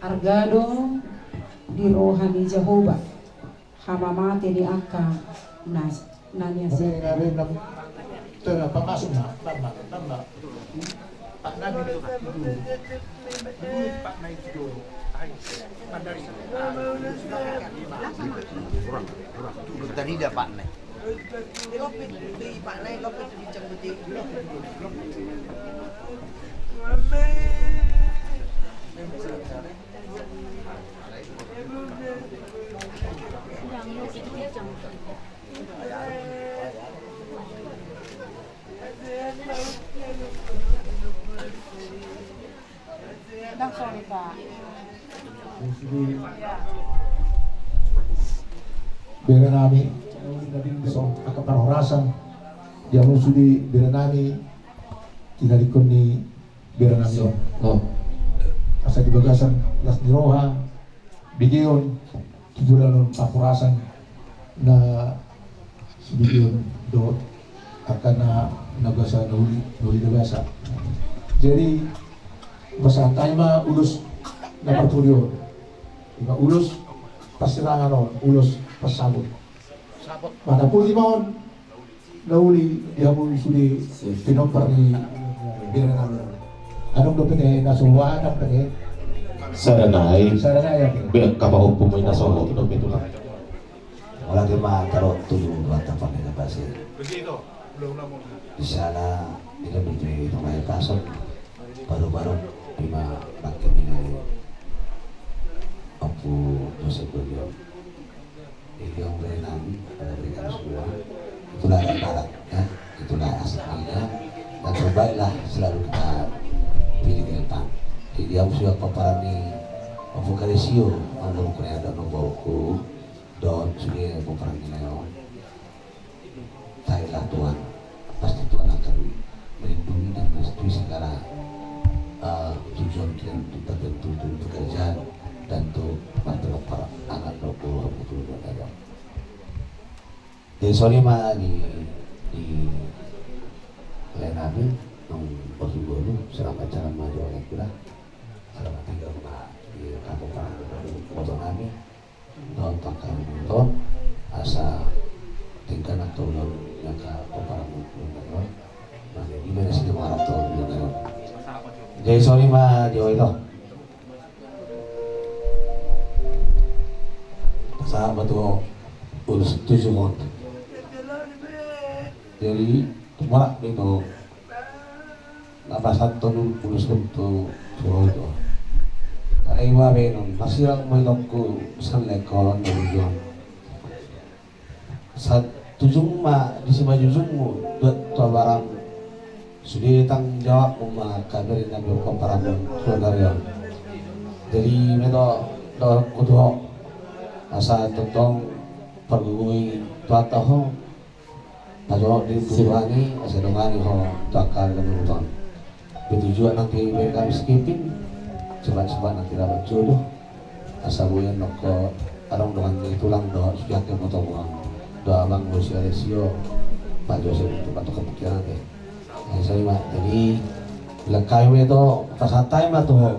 Argado di rohani Jehovah hamamate di aka nanya sih papasok na tama Pak Nabi Pak Nabi kurang tadi dah Pak Nabi Pak Nabi lopet bincang betul sorry Pak. Berenami, so akapan orasan, dia musudi berenami, tidak dikoni berenami. Oh, asa di bagasan las niroha, bidion, tujuan pakurasan na bidion do akan na nagasa nuli nagasa. Jadi masantai mah ulus na partulyo, iba ulus pasirangan on, ulus pasabot. Pada pun limon nauli dia pun sudi pinopar ni biaran. Anong dapat nasuwa anak kani? Saranay. Saranay. Biar kapag mo nasuwa ito betul. Wala kay matarot tulong bata pa nila base. Di sana nila bigay ito may pasok baru-baru lima makin ini aku dosa beliau yang berenang pada berikan semua itulah ibarat ya, itulah aslinya dan terbaiklah selalu kita pilih ke depan. Jadi aku sudah paparani aku karesio ang kurang ada noboku don sudah paparani nayo tahulah Tuhan pasti Tuhan akan melindungi dan merestui segala tujuan kita tertentu untuk pekerjaan dan untuk bantuan para anak nopo betul ada. Jadi sorry mah di lain hari nong posisi dulu selama cara maju oleh kita selama 3 bulan di kampung potong kami nonton kami nonton asa tingkat atau yang ke para nonton nah gimana sih marah tuh nonton jadi sorry mah di itu sahabat tuh urus 7 month jadi cuma itu napasan tuh urus untuk itu karena iwa benom masih lang mo itongku san lekon ng sa tujung ma di si majujung mo dot to barang sudah tang jawab mo mga kaberin na may komparabong saudara jadi ito kudo asa tentang pergugui tuata ho tajo di tujuani asa dongani ho takal dan nonton tujuan nanti mereka skipping coba-coba nanti dapat jodoh asa buyan noko arong dengan tulang doa sudah ke potong doa bang Bosio Alessio Pak Joseph untuk atau kepikiran deh saya mah jadi bilang kayu itu pasantai mah tuh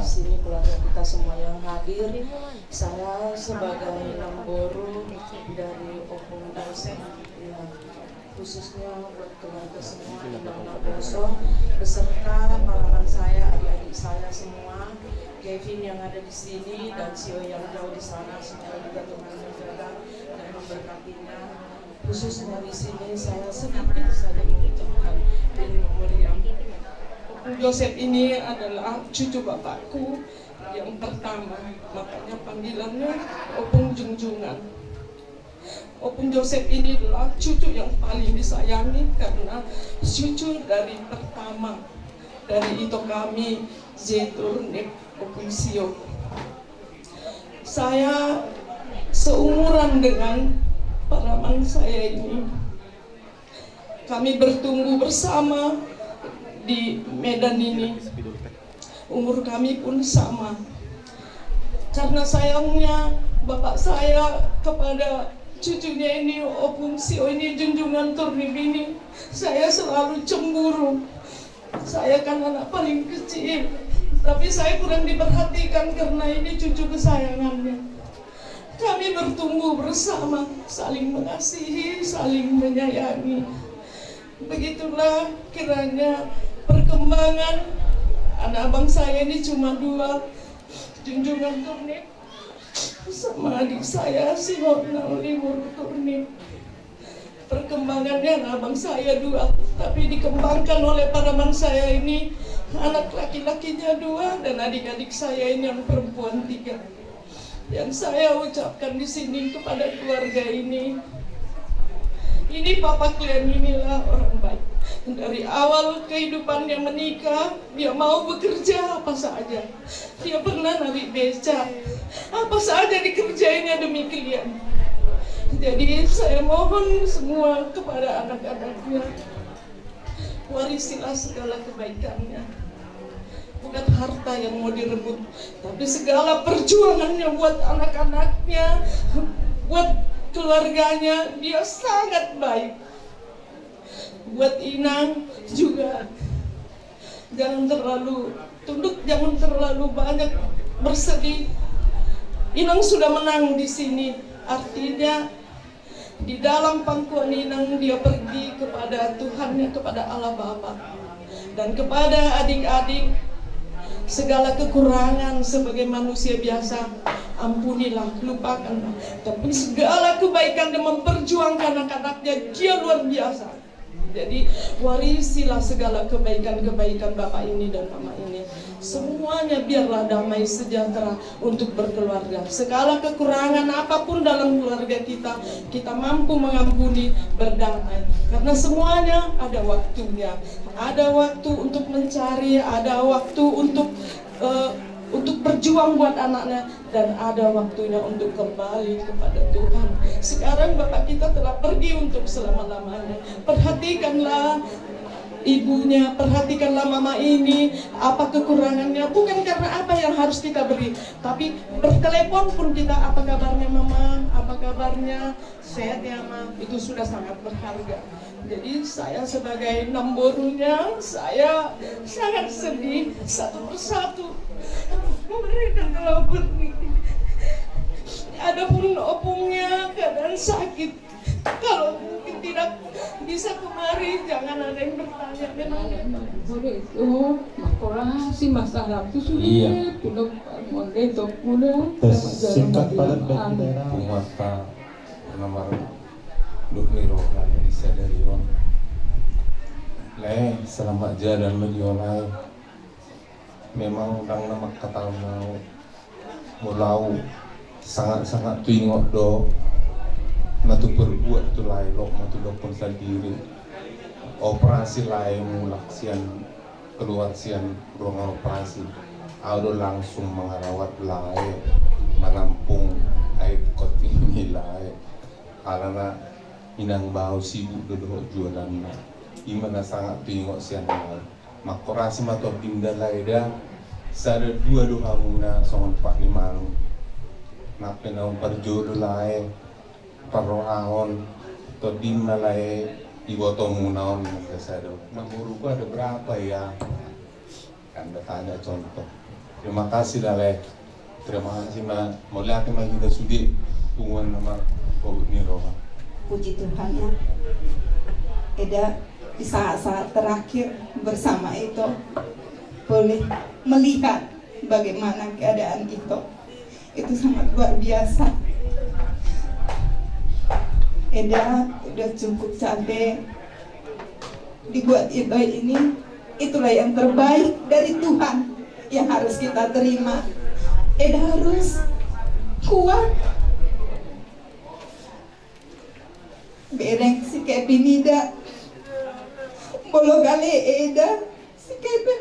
Sini keluarga kita semua yang hadir, saya sebagai Namboru dari Opung Joseph, ya, khususnya buat keluarga semua di Nana Boso, beserta pasangan saya, adik-adik saya semua, Kevin yang ada di sini dan Sio yang jauh di sana, semoga juga Tuhan menjaga dan memberkatinya. Khususnya di sini saya sedikit saja mengucapkan in memoriam. Opung Joseph ini adalah cucu bapakku yang pertama, makanya panggilannya Opung Junjungan. Opung Joseph ini adalah cucu yang paling disayangi karena cucu dari pertama dari itu kami Zeturnik Opung Sio. Saya seumuran dengan paman saya ini. Kami bertumbuh bersama di Medan ini. Umur kami pun sama. Karena sayangnya bapak saya kepada cucunya ini, Opung Sio ini, junjungan Turnip ini, saya selalu cemburu. Saya kan anak paling kecil, tapi saya kurang diperhatikan karena ini cucu kesayangannya. Kami bertumbuh bersama, saling mengasihi, saling menyayangi. Begitulah kiranya perkembangan anak abang saya ini cuma 2, Junjungan Turnip sama adik saya si Hornal Limur Turnip. Perkembangannya anak abang saya 2, tapi dikembangkan oleh paman saya ini, anak laki-lakinya 2 dan adik-adik saya ini yang perempuan 3. Yang saya ucapkan di sini kepada keluarga ini papa kalian inilah orang baik. Dari awal kehidupannya menikah, dia mau bekerja apa saja. Dia pernah narik beca, apa saja dikerjainnya demi kalian. Jadi saya mohon semua kepada anak-anaknya, warisilah segala kebaikannya. Bukan harta yang mau direbut, tapi segala perjuangannya buat anak-anaknya, buat keluarganya, dia sangat baik. Buat Inang juga, jangan terlalu tunduk, jangan terlalu banyak bersedih. Inang sudah menang di sini, artinya di dalam pangkuan Inang dia pergi kepada Tuhan, kepada Allah Bapa, dan kepada adik-adik segala kekurangan sebagai manusia biasa ampunilah, lupakanlah. Tapi segala kebaikan dia memperjuangkan anak-anaknya, dia luar biasa. Jadi warisilah segala kebaikan-kebaikan Bapak ini dan Mama ini. Semuanya biarlah damai sejahtera untuk berkeluarga. Segala kekurangan apapun dalam keluarga kita, kita mampu mengampuni, berdamai. Karena semuanya ada waktunya. Ada waktu untuk mencari, ada waktu untuk berjuang buat anaknya, dan ada waktunya untuk kembali kepada Tuhan. Sekarang Bapak kita telah pergi untuk selama-lamanya. Perhatikanlah ibunya, perhatikanlah mama ini, apa kekurangannya, bukan karena apa yang harus kita beri, tapi bertelepon pun kita, apa kabarnya mama, apa kabarnya, sehat ya ma, itu sudah sangat berharga. Jadi saya sebagai namborunya, saya sangat sedih satu persatu. Mereka telah pergi. Adapun opungnya keadaan sakit. Kalau mungkin tidak bisa kemari, jangan ada yang bertanya. Memang boleh itu makolasi masalah itu sudah. Iya. Pulau Mondetok muda. Singkat padat baik daerah. Pumata nama Duk Nirohan bisa dari Yon. Le selamat jalan mediolai. Memang dang nama kata mau sangat tuingok do. Natu berbuat tu lain lo matu dokon sendiri. Operasi lain mulak sian keluar sian ruangan operasi. Audo langsung mengarawat lain menampung air koti ini lain. Karena inang bau sibuk duduk jualan. Imana sangat tuingok sian lain. Makorasi mato pindah lain dah. Sada dua doha muna songon pak limang. Nape naung perjodoh lain. Paroahon atau dimnalai iwoto munaon dasar. Namburuku ada berapa ya? Anda tanya contoh. Terima kasih Dale. Terima kasih ma. Mulai kita kita sudi hubungan nama Bapak Niroha. Puji Tuhan ya. Eda di saat-saat terakhir bersama itu boleh melihat bagaimana keadaan itu. Itu sangat luar biasa. Eda udah cukup capek dibuat ini, itulah yang terbaik dari Tuhan yang harus kita terima. Eda harus kuat. Bereng si Kevin Ida bolo gale Eda si Kevin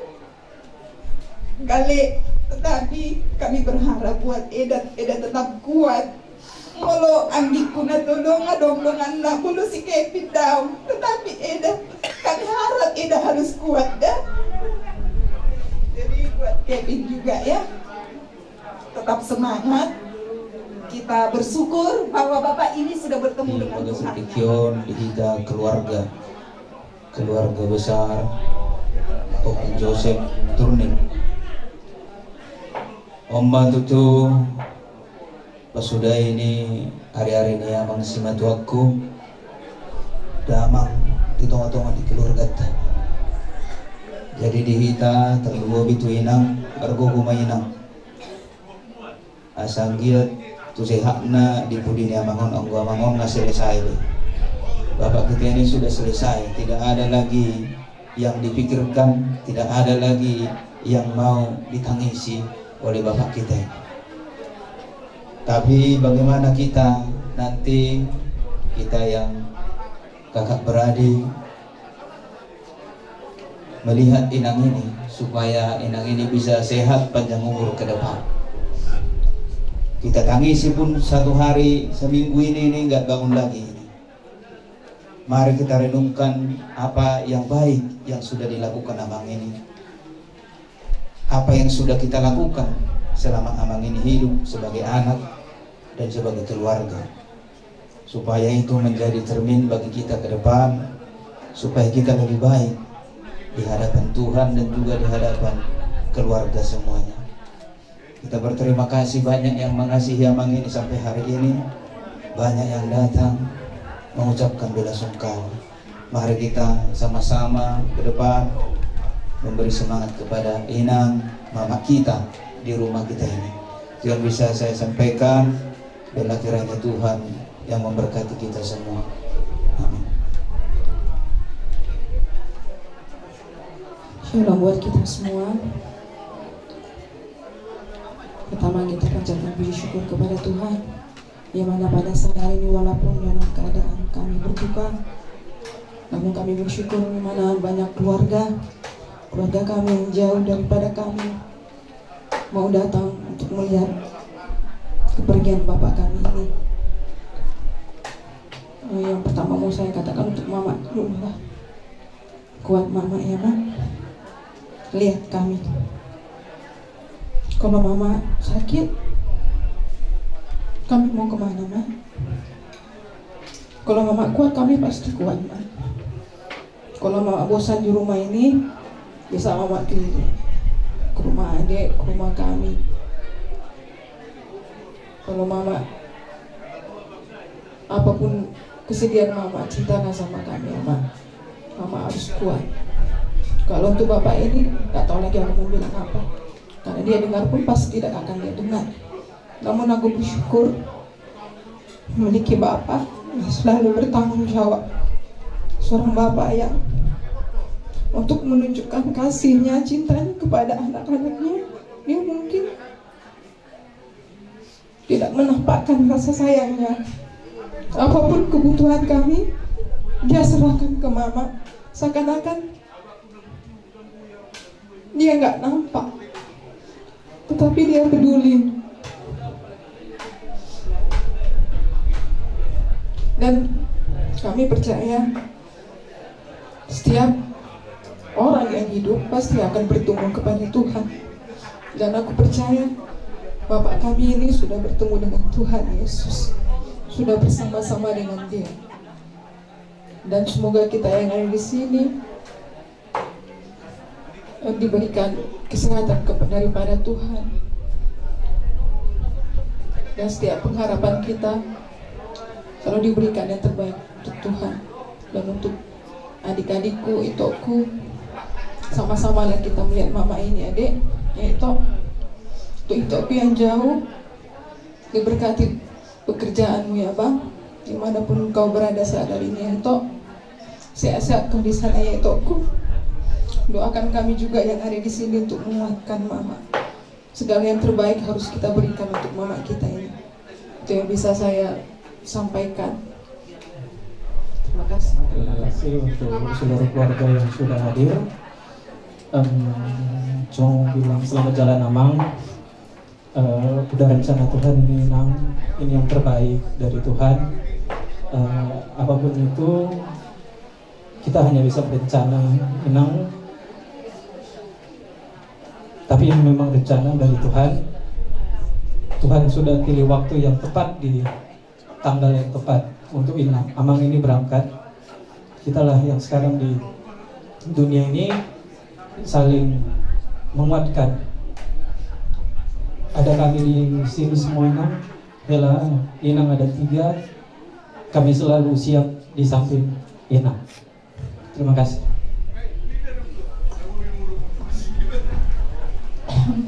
gale, tetapi kami berharap buat Eda tetap kuat. Kalau ambiku na tolong adongan na bulu si Kevin daw, tetapi Eda kami harap Eda harus kuat dah. Jadi buat Kevin juga ya, tetap semangat. Kita bersyukur bahwa Bapak ini sudah bertemu dengan Tuhan. Pikion di kita keluarga besar Om Joseph Turning, Om Bantutu. Pas sudah ini hari-hari ini amang simatu aku damang di tonga-tonga di keluarga ta. Jadi di hita terlalu bitu inang argo kumainang asang giat tu sehatna di pudini amangon anggo amangon na selesai. Bapak kita ini sudah selesai, tidak ada lagi yang dipikirkan, tidak ada lagi yang mau ditangisi oleh Bapak kita ini. Tapi bagaimana kita nanti, kita yang kakak beradik melihat inang ini, supaya inang ini bisa sehat panjang umur ke depan. Kita tangisi pun satu hari seminggu ini nggak bangun lagi. Mari kita renungkan apa yang baik yang sudah dilakukan abang ini, apa yang sudah kita lakukan selama amang ini hidup sebagai anak dan sebagai keluarga, supaya itu menjadi cermin bagi kita ke depan, supaya kita lebih baik di hadapan Tuhan dan juga di hadapan keluarga semuanya. Kita berterima kasih, banyak yang mengasihi Amang ini sampai hari ini, banyak yang datang mengucapkan bela sungkawa. Mari kita sama-sama ke depan memberi semangat kepada Inang, mama kita di rumah kita ini. Itu yang bisa saya sampaikan. Bila kiranya Tuhan yang memberkati kita semua. Amin. Shalom buat kita semua. Pertama kita panjatkan puji syukur kepada Tuhan, yang mana pada saat hari ini walaupun dalam keadaan kami berduka, namun kami bersyukur di mana banyak keluarga kami yang jauh daripada kami mau datang untuk melihat kepergian bapak kami ini. Yang pertama mau saya katakan untuk mama dulu lah. Kuat mama ya mak, lihat kami. Kalau mama sakit, kami mau kemana mak? Kalau mama kuat, kami pasti kuat mak. Kalau mama bosan di rumah ini, bisa mama keliling ke rumah adik, ke rumah kami. Kalau mama, apapun kesedihan mama, cintakan sama kami ya mak. Mama harus kuat. Kalau untuk bapak ini, gak tahu lagi aku mau bilang apa, karena dia dengar pun pasti tidak akan dia dengar. Namun aku bersyukur memiliki bapak yang selalu bertanggung jawab, seorang bapak yang untuk menunjukkan kasihnya, cintanya kepada anak-anaknya. Dia mungkin tidak menampakkan rasa sayangnya. Apapun kebutuhan kami, dia serahkan ke mama. Seakan-akan dia nggak nampak, tetapi dia peduli. Dan kami percaya setiap orang yang hidup pasti akan bertumbuh kepada Tuhan. Dan aku percaya bapak kami ini sudah bertemu dengan Tuhan Yesus, sudah bersama-sama dengan Dia. Dan semoga kita yang ada di sini diberikan kesehatan daripada Tuhan, dan setiap pengharapan kita selalu diberikan yang terbaik untuk Tuhan. Dan untuk adik-adikku, Itoku, sama-sama lah kita melihat mama ini adik, yaitu untuk Itoku yang jauh, diberkati pekerjaanmu ya bang, dimanapun kau berada saat hari ini ya Tok. Sehat-sehat kau di sana ya Tokku. Doakan kami juga yang ada di sini untuk menguatkan mama. Segala yang terbaik harus kita berikan untuk mama kita ini. Itu yang bisa saya sampaikan. Terima kasih. Terima kasih untuk seluruh keluarga yang sudah hadir. Cuma bilang selamat jalan Amang. Udah rencana Tuhan ini Nang, ini yang terbaik dari Tuhan. Apapun itu kita hanya bisa berencana Inang, tapi ini memang rencana dari Tuhan. Tuhan sudah pilih waktu yang tepat di tanggal yang tepat untuk Inang Amang ini berangkat. Kitalah yang sekarang di dunia ini saling menguatkan. Ada kami di sini semua Inang, rela Inang ada 3, kami selalu siap di samping Inang. Terima kasih.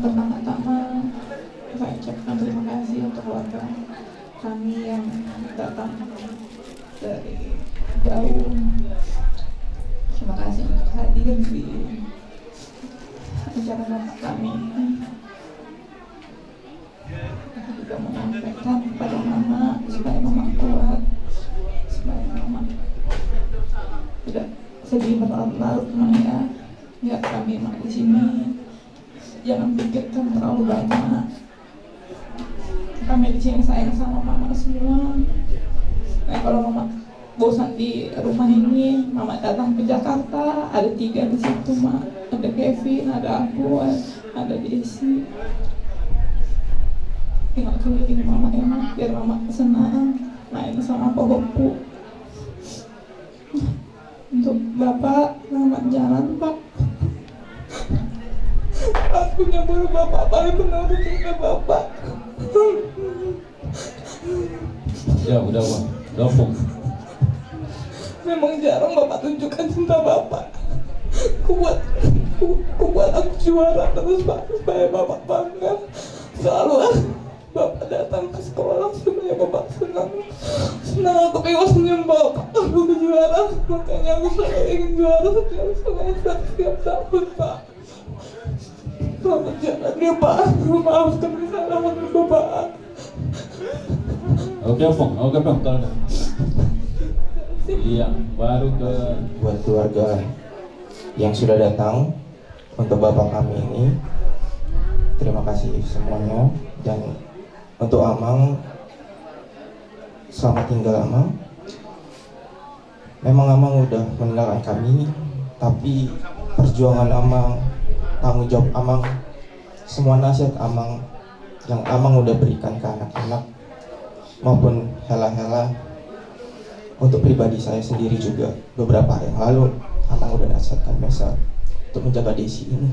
Pertama-tama saya ucapkan terima kasih untuk keluarga kami yang datang dari jauh. Terima kasih untuk hadir di acara bapak kami. Aku juga menyampaikan kepada mama supaya mama kuat, supaya mama tidak sedih berlarut-larut ya. Ya kami mak di sini jangan pikirkan terlalu banyak. Kami di sini sayang sama mama semua. Nah kalau mama bosan di rumah ini, mama datang ke Jakarta. Ada 3 di situ mak. Ada Kevin, ada aku, ada Desi. Tinggal keliling mama ya mak, biar mama senang main sama pohonku. Untuk bapak, selamat jalan pak. punya baru bapak paling menurut cinta bapak. Ya udah Bang, udah Pung. Memang jarang bapak tunjukkan cinta bapak. Kubuat aku juara terus Pak, supaya bapak bangga. Selalu bapak datang ke sekolah supaya bapak senang. Aku pengen senyum bapak. Aku juara, makanya aku selalu ingin juara setiap semester, setiap tahun Pak. Bapak jangan ya Pak, maafkan kesalahan bapak. Oke Bang, tolong. Iya, baru ke buat keluarga yang sudah datang untuk bapak kami ini, terima kasih semuanya. Dan untuk Amang, selamat tinggal Amang. Memang Amang udah meninggalkan kami, tapi perjuangan Amang, tanggung jawab Amang, semua nasihat Amang yang Amang udah berikan ke anak-anak maupun hela-hela, untuk pribadi saya sendiri juga beberapa hari yang lalu Amang udah nasihatkan Mesa untuk menjaga Desi ini.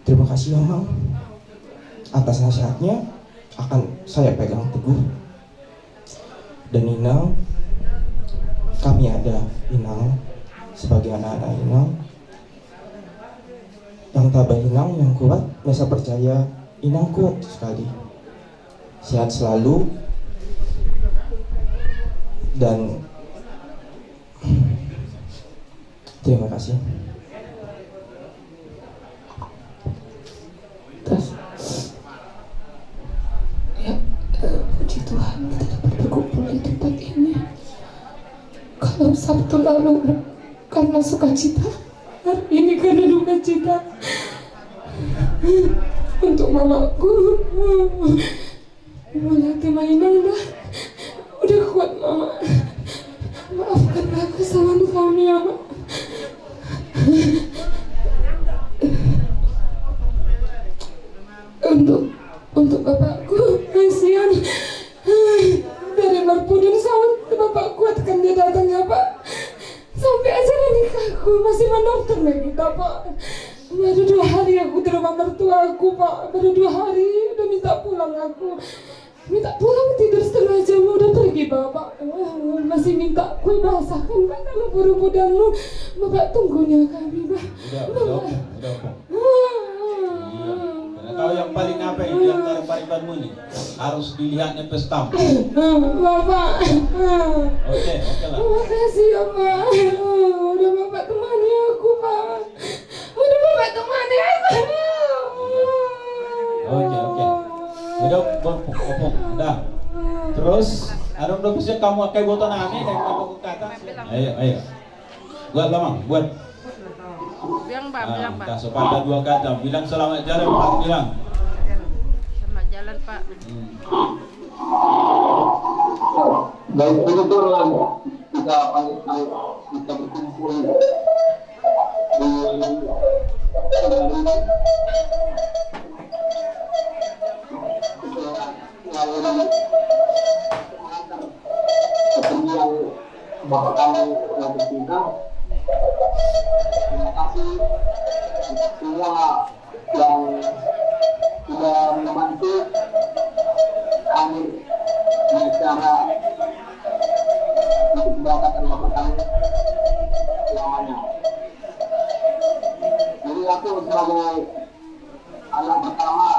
Terima kasih Amang atas nasihatnya, akan saya pegang teguh. Dan Inang, kami ada Inang sebagai anak-anak Inang yang tabah Inang yang kuat. Mesa percaya Inang kuat sekali, sehat selalu. Dan terima kasih. Ya, puji Tuhan kita dapat berkumpul di tempat ini. Kalau Sabtu lalu karena sukacita, hari ini karena duka cita. Untuk mamaku, melihat mainan udah kuat mama. Maafkanlah kesalahan kami ya Mak. Untuk bapakku, kasihan. Dari Marpudin sahut bapak kuatkan dia datang ya Pak. Sampai acara nikahku masih menonton lagi Pak. Baru 2 hari aku di rumah mertua aku Pak. Baru 2 hari udah minta pulang aku. Minta pulang tidur setengah jam udah pergi bapak. Masih minta kue basahkan Pak kalau buru budanmu. Bapak tunggunya kami Pak. Udah. Karena kau yang paling apa di antara paribanmu ini harus dilihatnya pesta. Bapak. Oke lah. Terima kasih ya Pak. Udah bapak temani aku Pak. Udah bapak temani aku. Oke. Udah, udah. Terus, ada udah bisa kamu pakai botol nami dan kamu ke atas. Ayo. Buat Lamang, buat. Bilang Pak. Tak sepatah 2 kata. Bilang selamat jalan Pak, bilang. Selamat jalan Pak. Baik, begitulah kita berkumpul kepentingan bapak kami yang bercinta. Terima kasih untuk semua yang sudah membantu kami di acara untuk memberangkatkan bapak kami selamanya. Jadi aku sebagai anak pertama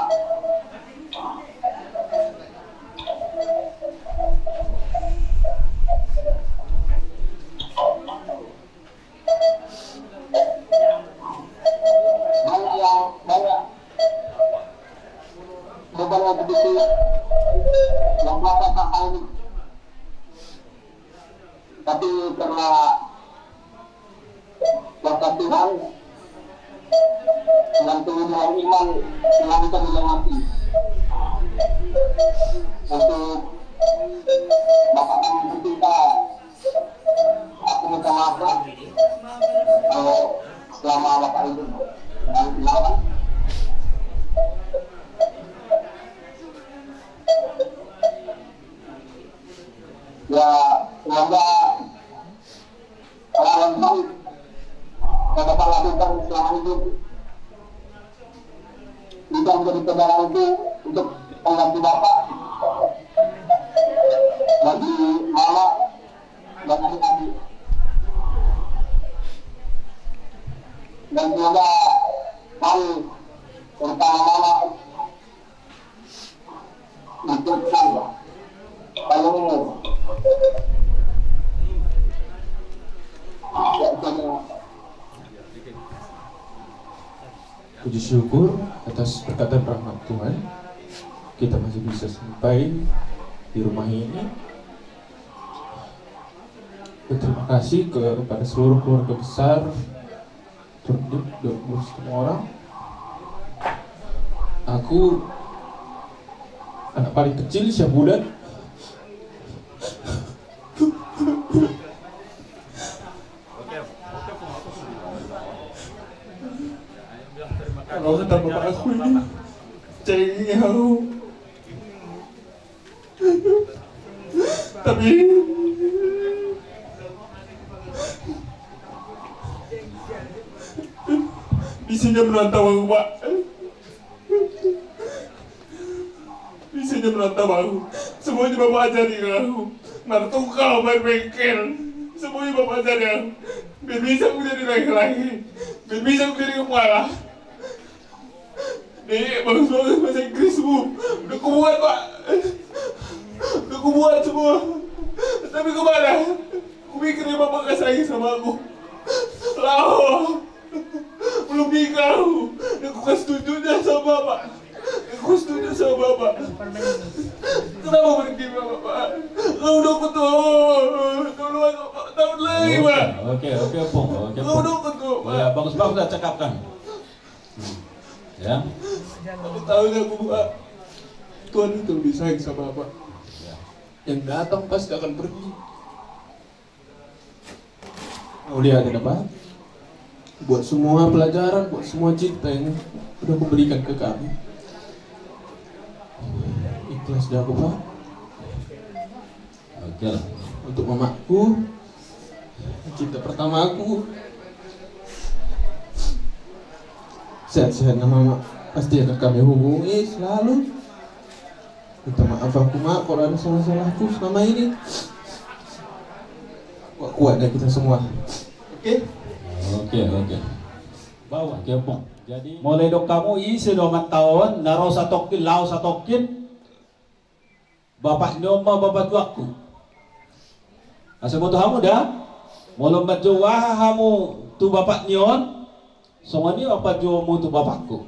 beberapa begitu yang melakukan hal ini, tapi karena kuasa Tuhan dengan kemuliaan iman selalu terlewati untuk bapak kami tercinta. Aku minta maaf kalau selama bapak itu melawan. Ya, semoga hal yang baik yang Bapak lakukan selama hidup bisa menjadi kendaraan itu untuk pengganti bapak bagi mama dan adik-adik. Dan semoga kami terutama mama diberikan panjang umur. Puji syukur atas berkat dan rahmat Tuhan, kita masih bisa sampai di rumah ini. Berterima kasih kepada seluruh keluarga besar, terdidik dan semua orang. Aku anak paling kecil usia bulan. Kalau kata bapak aku ini cengeng, tapi bisanya merantau aku, Pak. Bisanya merantau aku. Semuanya bapak ajari aku. Martukau, main bengkel. Semuanya bapak ajari aku. Biar bisa aku jadi laki-laki. Biar bisa aku jadi kepala. Nih, bagus banget bahasa Inggrismu. Udah kubuat, Pak. Udah kubuat semua. Tapi kemana? Aku mikirnya bapak gak sayang sama aku. Lah, belum nikah. Aku kasih tunjuknya sama bapak. Aku setuju sama bapak. Kenapa berhenti bapak? Kau udah ketua. Tolong bapak tahun lagi, Pak. Oke, Pong. Kau udah ketua, Pak. Ya, bagus dah cakapkan. Ya. Aku tahu aku, Pak. Tuhan itu lebih sayang sama bapak. Yang datang pasti akan pergi. Mau lihat apa? Buat semua pelajaran, buat semua cinta yang udah memberikan ke kami. Ikhlas dah aku, Pak. Oke lah. Untuk mamaku, cinta pertama aku. Sehat-sehatnya mama pasti akan kami hubungi selalu. Minta maaf aku, Mak, kalau ada salah-salahku selama ini. Kuat dah kita semua. Oke? Oke. Bawa Pong. Jadi mulai dok kamu isi 2 tahun naro satokin lau satokin bapak nyoma bapak tuaku. Asa moto kamu dah mulai baca kamu tu bapak nyon semua ni bapak jomu tu bapakku.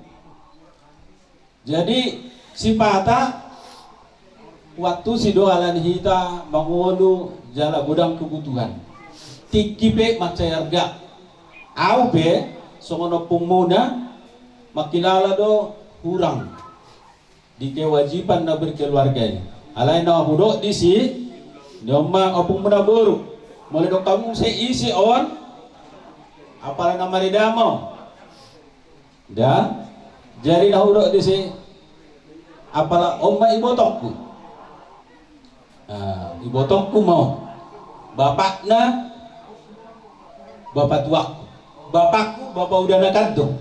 Jadi si pata waktu si doalan hita mangolu jala budang kebutuhan tikipe macayarga au be somono pumuna makilala do kurang di kewajiban na berkeluarga ini alai na budok di si nyoma opung muna baru mulai do kamu se isi on apalagi nama lidamo dah jadi dah budok di si apalah omma ibotokku ibotokku mau bapakna bapak tuaku bapakku bapak udah nakadong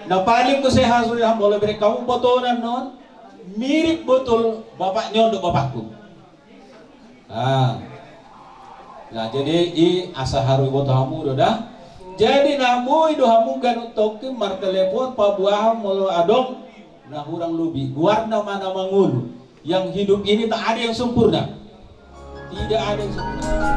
na paling ko saya hasil yang boleh beri kamu botonan non mirip betul bapaknya untuk bapakku. Nah jadi asa haru boto hamu dah jadi namu itu hamu kan untuk mar telepon pa buah molo adong nah hurang lubi guarna mana mangulu yang hidup ini tak ada yang sempurna, tidak ada yang sempurna.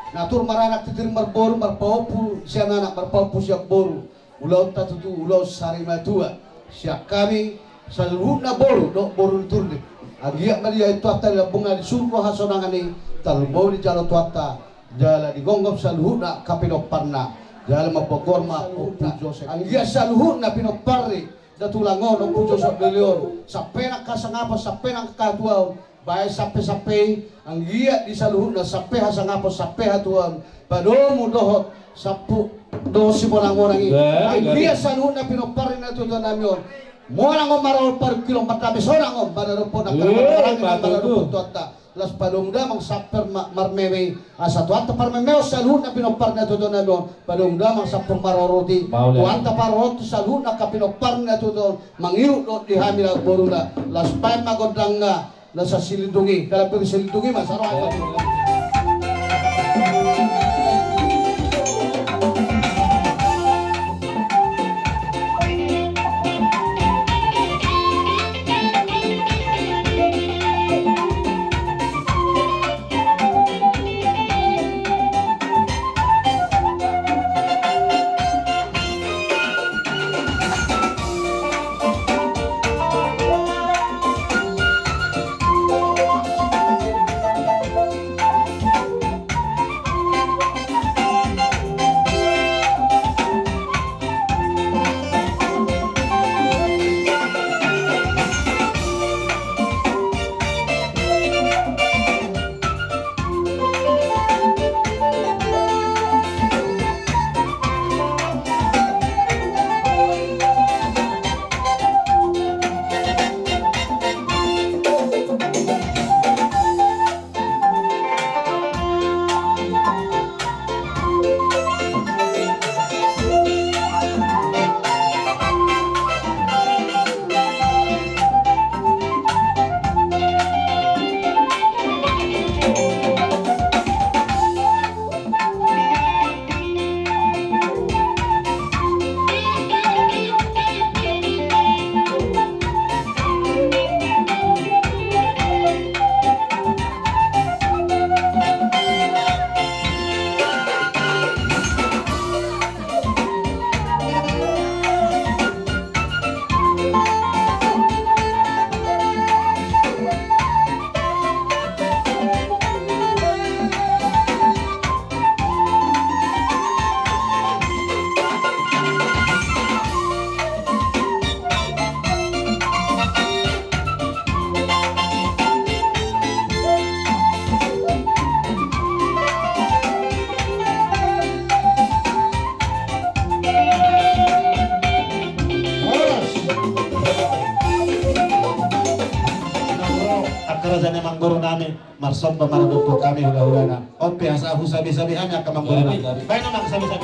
Natur maranak titir marboru marpaupu siang anak marpaupu siang boru ulau tatutu ulau sarimatua siang kami saluhuna boru dok boru turni agiak maria itu atas bunga di surga hasonangan ini talbau di jalan tuata jalan di gonggong saluhuna kapino parna jalan mapogor ma jose agiak saluhuna pino parri datulangon opu josok beliau sapena kasangapa sapena katuau baik sampai ang giat di saluhuna sampai hasang apa sampai hatuan padomu dohot sapu dosi orang-orang ini ang giat saluhuna pinoparin na tutuan namion morang om marol par kilometer habis orang om pada rupo nak orang pada rupo tuata las padongda mang saper marmewe asatu anta parmemeo saluhuna pinopar na tutuan namion padongda mang saper maroroti tuanta paroroti saluhuna kapinopar na tutuan mangiu do di hamila boruna las pai magodanga nasa silindungi kalau pergi silindungi mas arwah saja memang guru nami marsom pemarabutu kami hula-hulana. Oke asa sabi-sabi hanya ke mangguru nami. Baik nama sabi-sabi.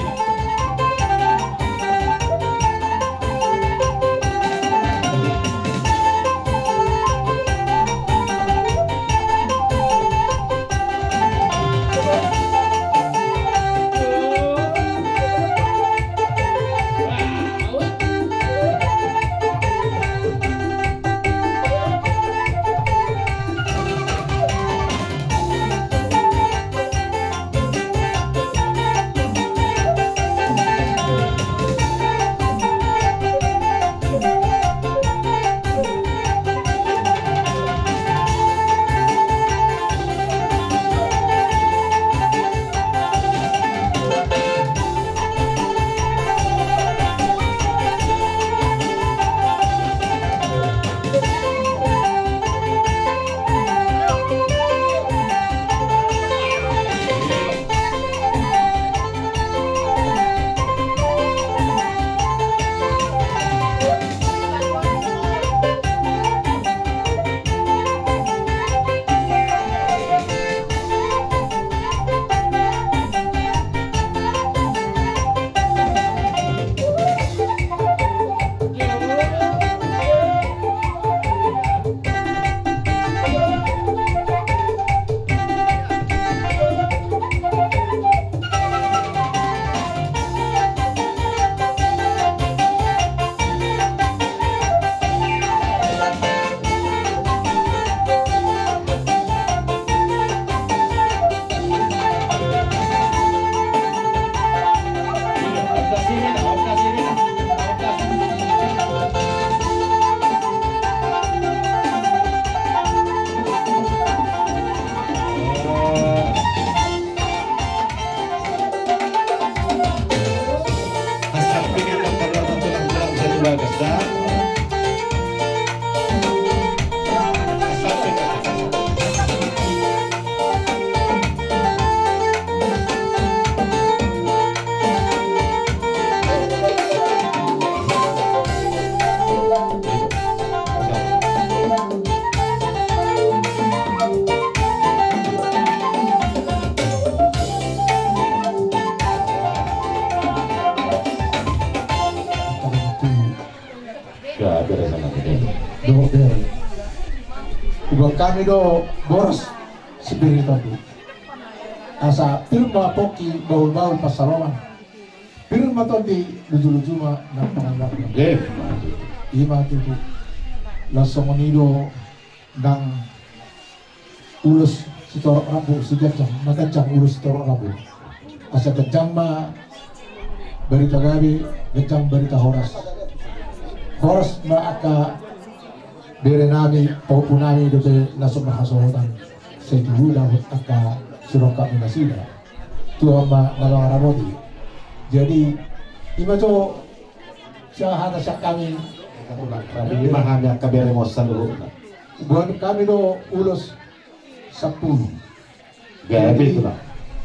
Kami do boros spirit tadi. Asa firma poki baul-baul pasalaman. Firma tadi lucu-lucu mah nak panggap. Ima tu langsung nido nang ulus sitorok rabu sigacang, magacang ulus sitorok rabu. Asa gacang mah berita gabi, gacang berita horas. Horas mah aka bere nami paupu nami dote nasok mahasohotan sekihu dahut aka suroka minasida tuwa ma nalawang ramodi. Jadi ima to siya hata siya kami lima hanya kabere mosan dulu buat kami do ulos 10 gabi itu lah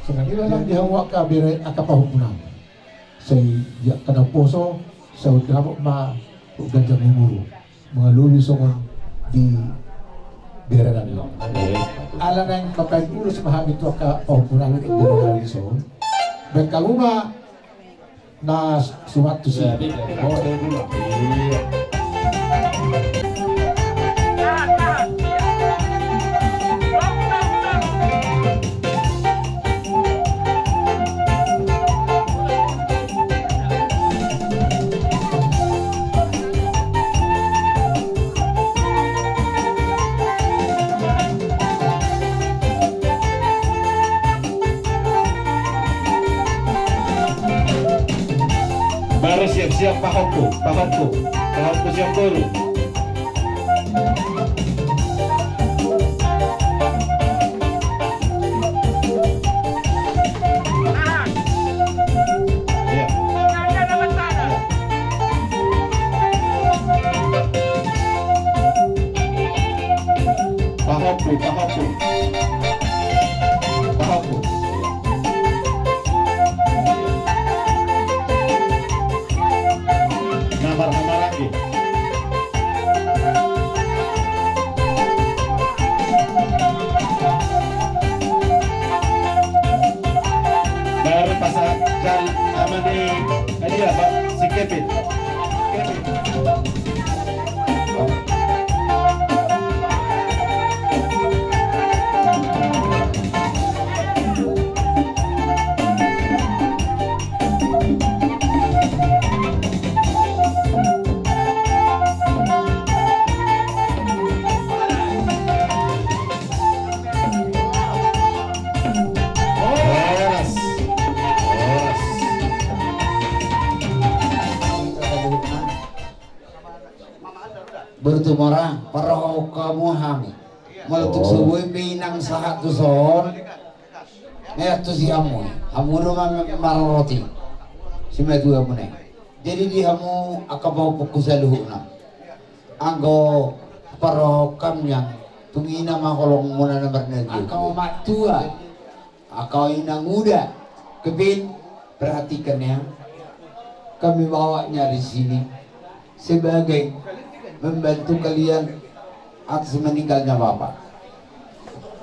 senang ila lang dihawa kabere aka paupu nami say ya kada poso sa udamo ma ganjang muru mga lulusongon di beranan nila. Alam na yung mapag-ulos mahamit ito ka paupunan ng beranan nila. Bengkaluma na sumat to siya. Baru siap-siap pahotku siap guru. Pahotku. Nama lagi. Kevin. Bertumorang paroh kamu hami meletuk sebuah minang sahat tu son tu si hamu rumah maroti si metu hamu ne jadi di hamu akabau fokus luhuk na anggo paroh kam yang tungina makolong muna nomor negeri akau mak tua akau inang muda kebin perhatikan ya kami bawanya di sini sebagai membantu kalian atas meninggalnya bapak.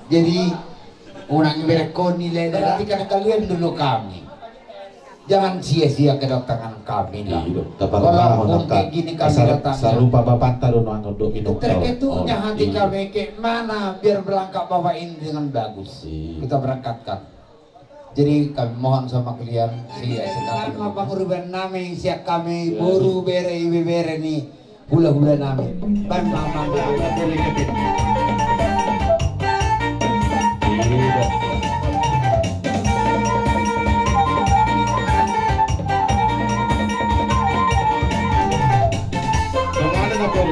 Jadi orang berekon nilai berarti karena kalian dulu kami. Jangan sia-sia kedatangan kami lah. Walaupun kayak gini kami datang. Sarupa bapak taruh nangkut minum. Terketunya hati kami ke mana biar berangkat bapak ini dengan bagus. Kita berangkatkan. Jadi kami mohon sama kalian sia-sia Bang Ruben nami siap kami buru bere nih. Hula-hula namin. Mama.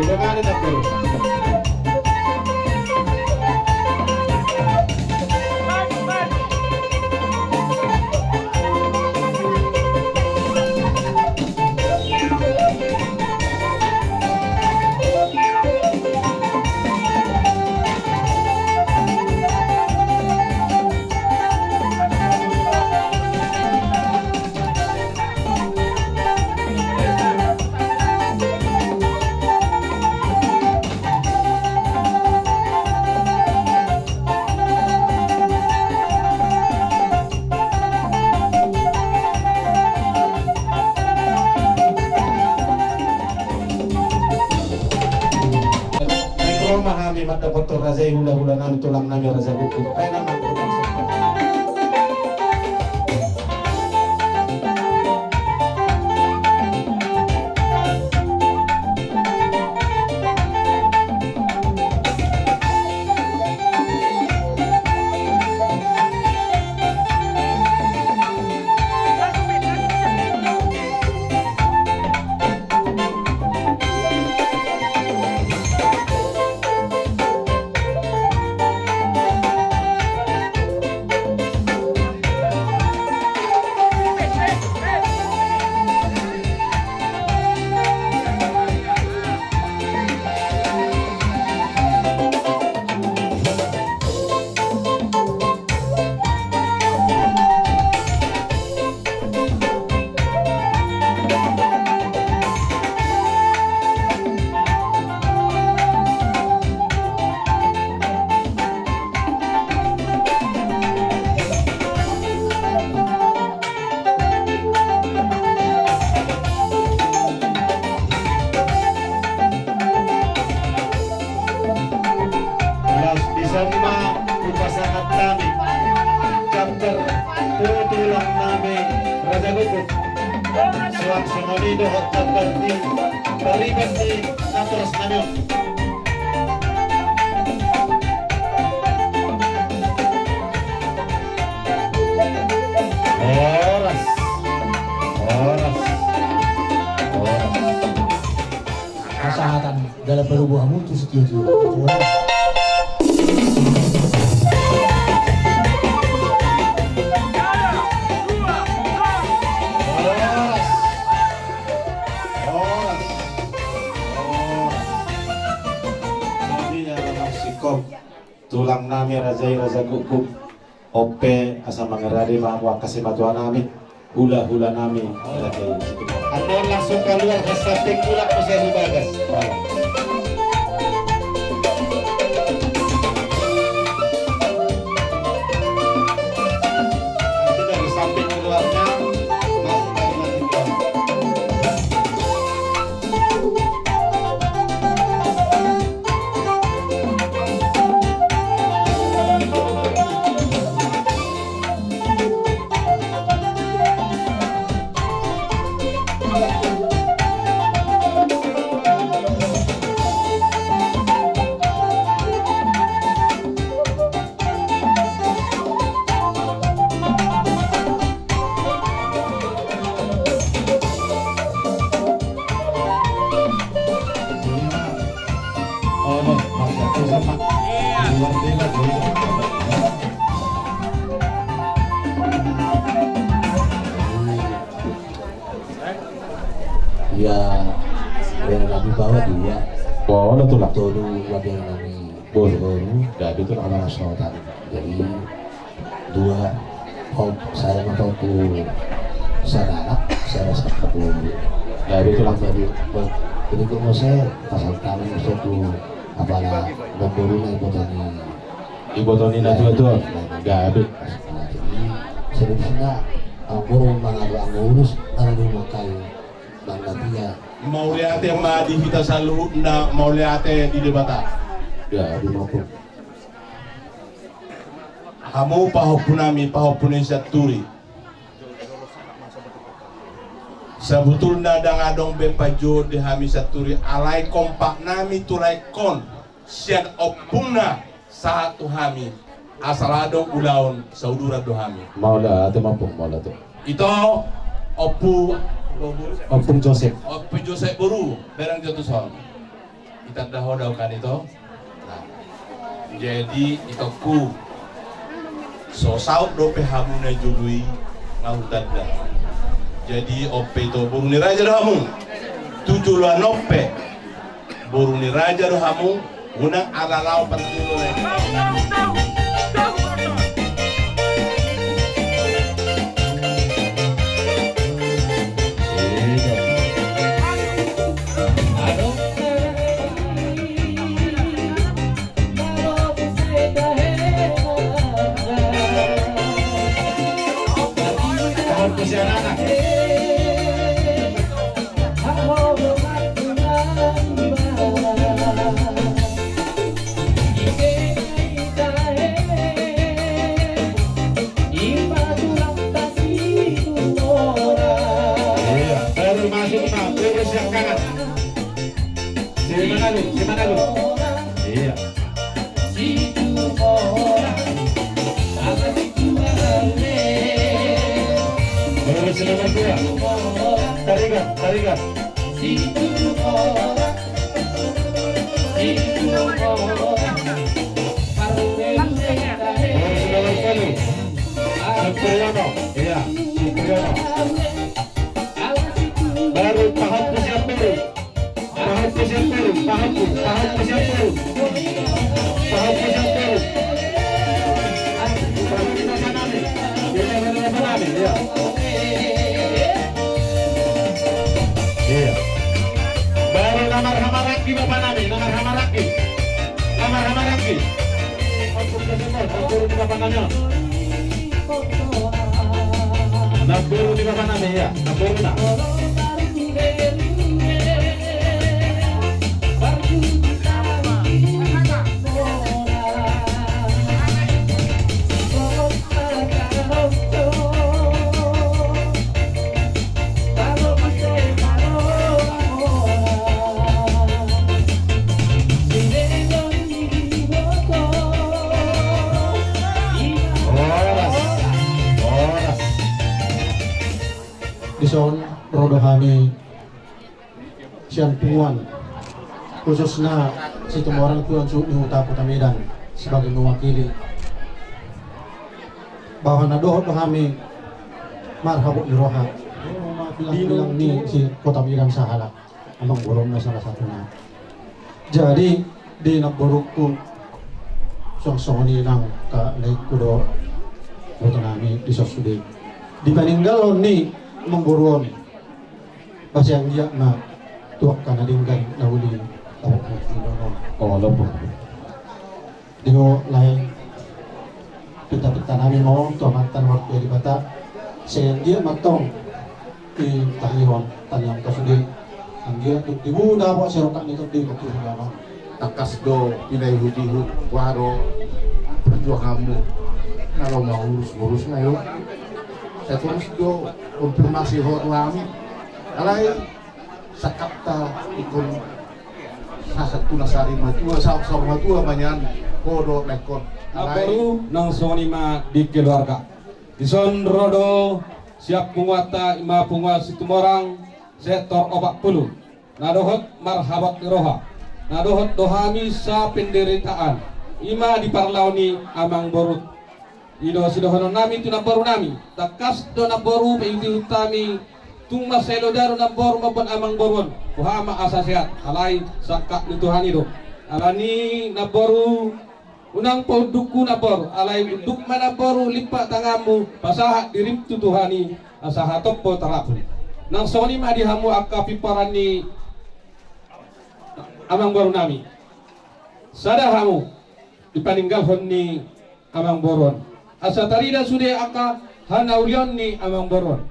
Domani na po. Mahami mata foto razai hula-hula nami tulang nami raza buku. Ay naman po. Sonolido Hotel Berti terlibat di Natros Nanyong. Kesehatan dalam perubahanmu itu setuju. Tulang nami razai raza gugup ope asa mangerari mahwa kasih matuan nami hula-hula nami Anda langsung keluar ke samping pula usia di bagas nanti dari samping keluarnya Ya, yang kami bawa dua. Bawa tuh lah. Tuh yang kami baru. Jadi itu nama sultan. Jadi dua. Saya mau tahu sana saya rasa kabur. Jadi itu lah. Jadi kok mau saya pasal tangan itu apalah memburu na ibu Tony na tuh. Gabi. Jadi sebenarnya buru mangado ang urus ano makai dan nantinya mau lihat yang madi kita selalu na mau lihat di debata. Ya di maupun. Hamu pahopunami pahopunin saturi. Sebetulnya dang adong bepajo de hami saturi alai kompak nami turai kon sian opungna satu hami asal adong ulaun saudara do hami. Maula ate maupun maula tu. Ito Opung Joseph. Opung Joseph buru berang jatuh son. Kita dah hodau kan itu. Nah, jadi itu ku so saut dope hamuna jului ngahutan dah. Jadi ope itu burung ni raja dohamu 7 luan ope burung ni raja dohamu unang alalau pantulo le. Tarigan. Iya, baru paham siapa? Paham siapa? Iya. Baru namar hamaraki bapak nabi, namar hamaraki. Naburu di bapak nabi. Naburu di bapak nabi ya, naburu na. Ison rodohani sian puan khususnya si orang tuan su Huta Kota Medan sebagai mewakili bahwa nadoh dohami marhabuk diroha bilang ni si Kota Medan sahala amang borongna salah satunya. Jadi di nagborokku song-songoni nang ka lake kudo foto nami di sosudi di paninggalon ni memburuan bahasa yang dia na tuak kana dinggan nahuli oh lopo dingo lain kita nami ngomong tuh mantan waktu di bata saya dia matong di tahihon tanyang kasudi ang dia di buda po siya tak nito di kakilala takas do pinay hudi-hud waro perjuanganmu kalau mau urus na yun saya terus do konfirmasi ho kami alay sakapta ikon sasat tunasari matua sa matua banyan kodo lekon baru nang sonima di keluarga ison rodo siap penguata ima penguat situmorang sektor obat puluh nadohot marhabat roha nadohot dohami sa penderitaan ima di parlauni amang borut ido sidohono nami tu naboru nami takas do naboru pe inti utami tung maselo daru naboru maupun amang boron kuhama asa sehat alai sakak ni Tuhan itu alani naboru unang pauduku naboru alai duk manaboru lipat tangamu pasaha dirim tu Tuhani asaha topo tarapu nang soni ma dihamu akapi parani amang boru nami sadahamu dipaninggal honni amang boron asa tarida sude aka hanaulion ni amang boron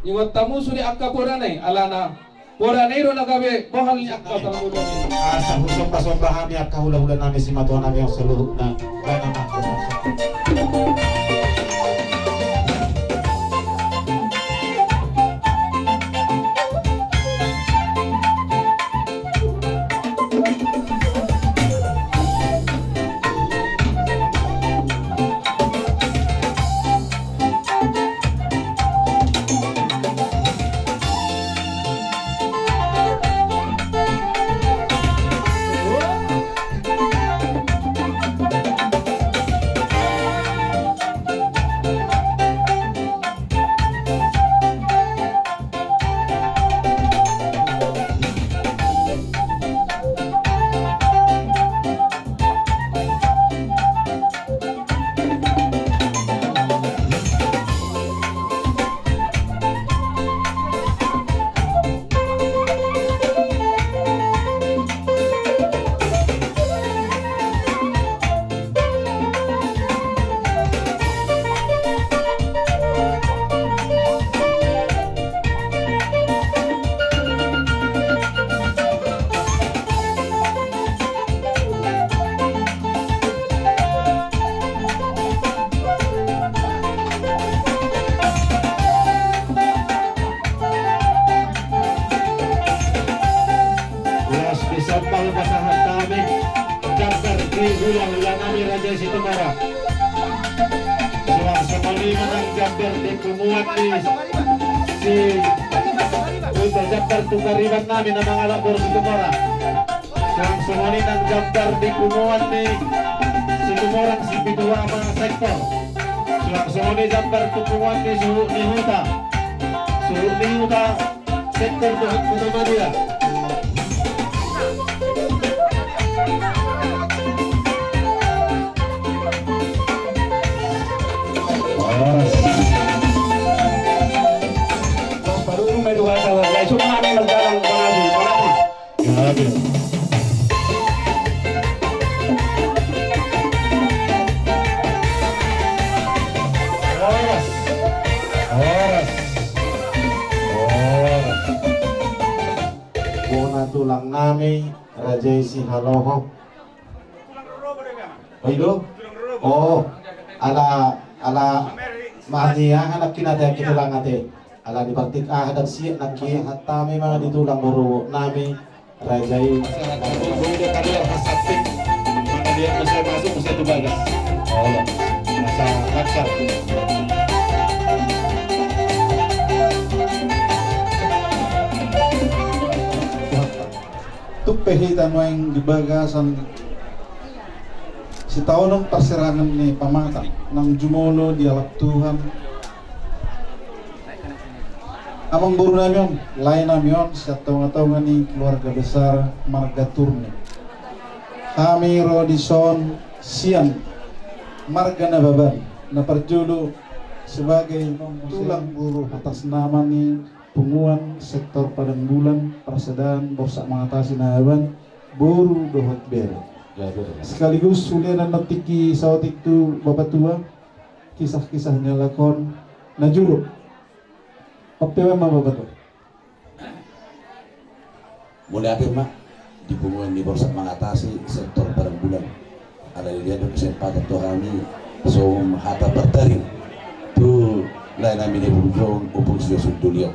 ingot tamu sude aka poranai alana poranai ro nagabe bohal ni aka tamu asa husong pasombahan ni aka hula-hula nami si matuan nami yang seluruh na kana hula-hula nami Raja Situmara Sulang semali menanggap di kumuat di si Uta Jabbar tukaribat nami na mga labor Situmara Sulang semali menanggap di kumuat di Situmorang si Bidua mga sektor Sulang semali Jabbar tukumuat di suhu ni Huta sektor Tuhan Kota dia tulang nami Raja si Haloho. Oh itu? Oh, ala mahniya anak kinatay kitulang ate. Ala di baktik hadap siya naki hatami mga ditulang buru nami Raja si Haloho tadi yang hasapik mana dia mesti masuk mesti tubagas. Oh, masa kacar. Pehitan mo yung gibagasan si tao ng perserangan ni Pamata ng Jumulo di alap Tuhan amang buru namin lain namin sa taong-taongan ni keluarga besar Marga Turne kami Rodison Sian Marga Nababan na perjulo sebagai tulang buru atas nama ni Punguan sektor Padang Bulan Persediaan Borsak Mengatasi Nahaban Buru Dohot Bere sekaligus sulian natiki sawatik tu bapak tua kisah-kisahnya lakon najulu apa memang bapak tua mulai apa mak di Punguan di Borsak Mengatasi sektor Padang Bulan ada dia kesempatan tu kami so hata bertaring tu lain kami di Burjong upung siosuk dunia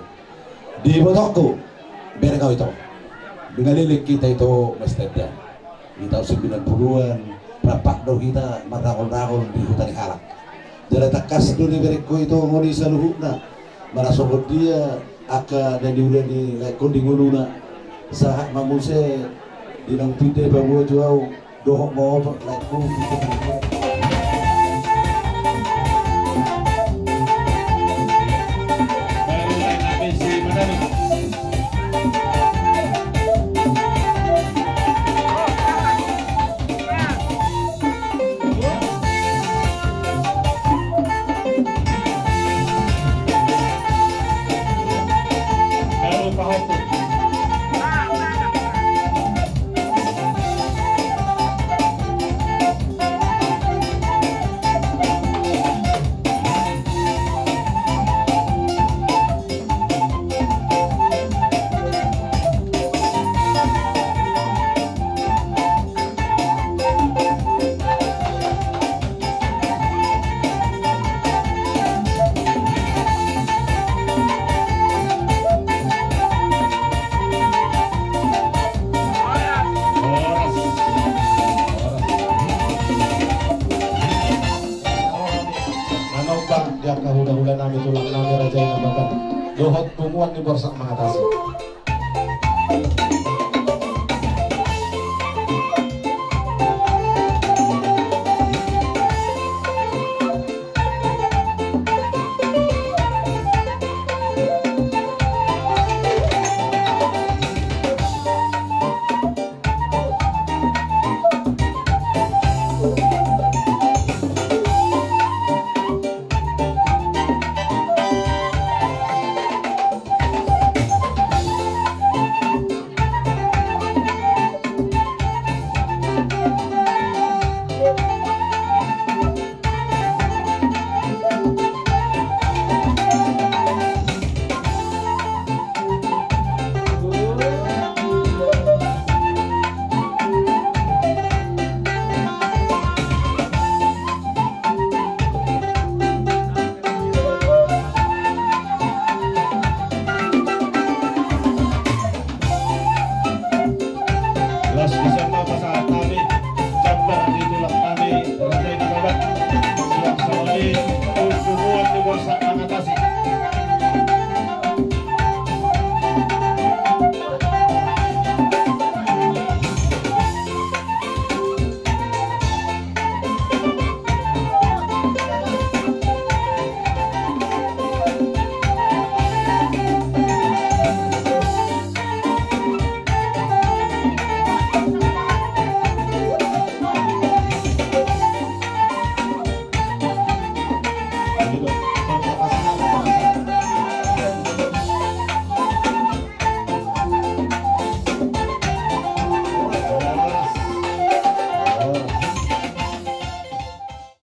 di Botoko, biar kau itu dengan lilik kita itu mestinya di tahun 90-an rapat dong kita merakol-rakol di hutan halak jadi takas dulu beriko itu ngoni saluhuna marasokot dia aka dan diulang di lekon di nguluna saat mamuse di nang pide bawa jauh dohok bawa like burung itu. Hula-hula nami tulang nami raja yang namakan dohot tumuan di borsak mengatasi. Gitu.